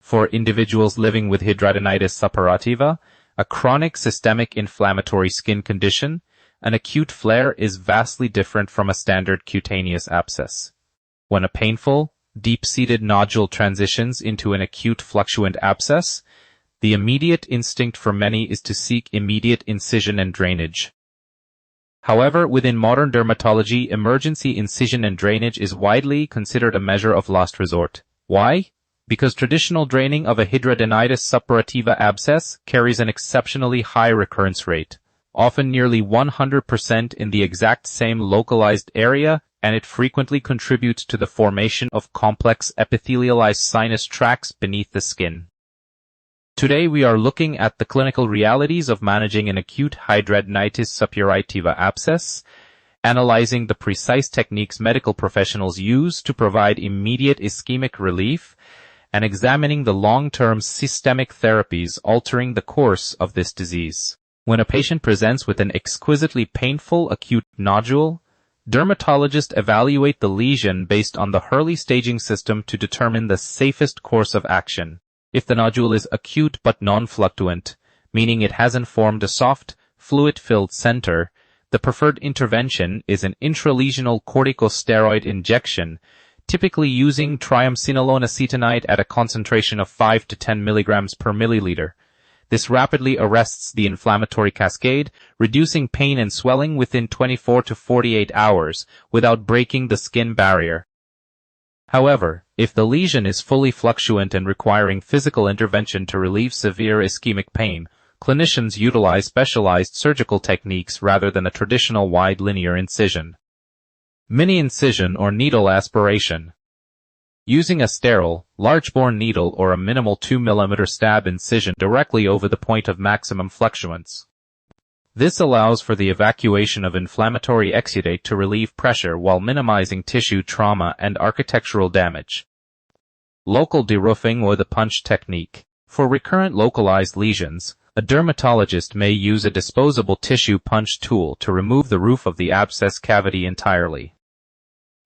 For individuals living with hidradenitis suppurativa, a chronic systemic inflammatory skin condition, an acute flare is vastly different from a standard cutaneous abscess. When a painful, deep-seated nodule transitions into an acute fluctuant abscess, the immediate instinct for many is to seek immediate incision and drainage. However, within modern dermatology, emergency incision and drainage is widely considered a measure of last resort. Why? Because traditional draining of a hidradenitis suppurativa abscess carries an exceptionally high recurrence rate, often nearly 100% in the exact same localized area, and it frequently contributes to the formation of complex epithelialized sinus tracts beneath the skin. Today we are looking at the clinical realities of managing an acute hidradenitis suppurativa abscess, analyzing the precise techniques medical professionals use to provide immediate ischemic relief, and examining the long-term systemic therapies altering the course of this disease. When a patient presents with an exquisitely painful acute nodule, dermatologists evaluate the lesion based on the Hurley staging system to determine the safest course of action. If the nodule is acute but non-fluctuant, meaning it hasn't formed a soft, fluid-filled center, the preferred intervention is an intralesional corticosteroid injection, typically using triamcinolone acetonide at a concentration of 5 to 10 mg per milliliter. This rapidly arrests the inflammatory cascade, reducing pain and swelling within 24 to 48 hours without breaking the skin barrier. However, if the lesion is fully fluctuant and requiring physical intervention to relieve severe ischemic pain, clinicians utilize specialized surgical techniques rather than a traditional wide linear incision. Mini-incision or needle aspiration. Using a sterile, large-bore needle or a minimal 2 mm stab incision directly over the point of maximum fluctuance. This allows for the evacuation of inflammatory exudate to relieve pressure while minimizing tissue trauma and architectural damage. Local deroofing or the punch technique. For recurrent localized lesions, a dermatologist may use a disposable tissue punch tool to remove the roof of the abscess cavity entirely.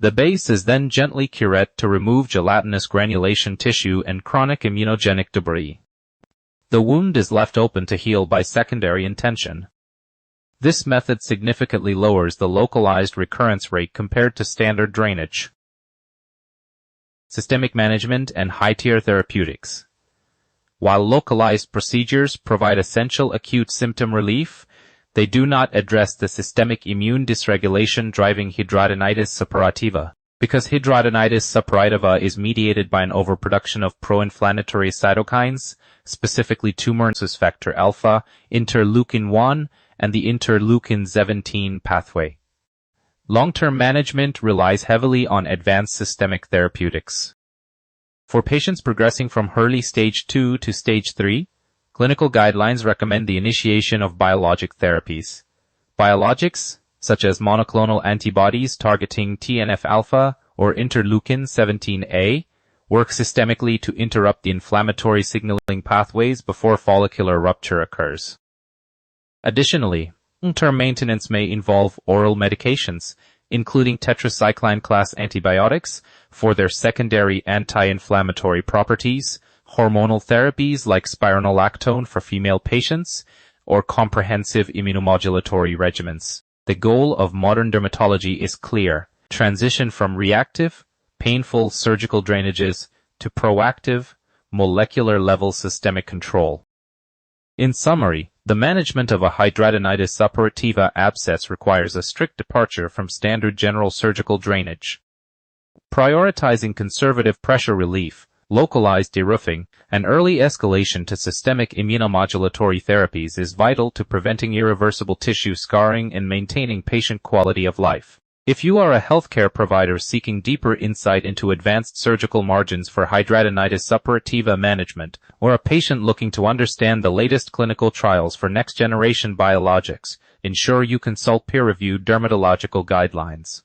The base is then gently curetted to remove gelatinous granulation tissue and chronic immunogenic debris. The wound is left open to heal by secondary intention. This method significantly lowers the localized recurrence rate compared to standard drainage. Systemic management and high-tier therapeutics. While localized procedures provide essential acute symptom relief, they do not address the systemic immune dysregulation driving hidradenitis suppurativa. Because hidradenitis suppurativa is mediated by an overproduction of pro-inflammatory cytokines, specifically tumor factor alpha, interleukin-1, and the interleukin-17 pathway. Long-term management relies heavily on advanced systemic therapeutics. For patients progressing from Hurley stage 2 to stage 3, clinical guidelines recommend the initiation of biologic therapies. Biologics, such as monoclonal antibodies targeting TNF-alpha or interleukin-17A, work systemically to interrupt the inflammatory signaling pathways before follicular rupture occurs. Additionally, long-term maintenance may involve oral medications, including tetracycline-class antibiotics, for their secondary anti-inflammatory properties, hormonal therapies like spironolactone for female patients, or comprehensive immunomodulatory regimens. The goal of modern dermatology is clear: transition from reactive, painful surgical drainages to proactive, molecular-level systemic control. In summary, the management of a hidradenitis suppurativa abscess requires a strict departure from standard general surgical drainage. Prioritizing conservative pressure relief, localized deroofing, and early escalation to systemic immunomodulatory therapies is vital to preventing irreversible tissue scarring and maintaining patient quality of life. If you are a healthcare provider seeking deeper insight into advanced surgical margins for hidradenitis suppurativa management, or a patient looking to understand the latest clinical trials for next-generation biologics, ensure you consult peer-reviewed dermatological guidelines.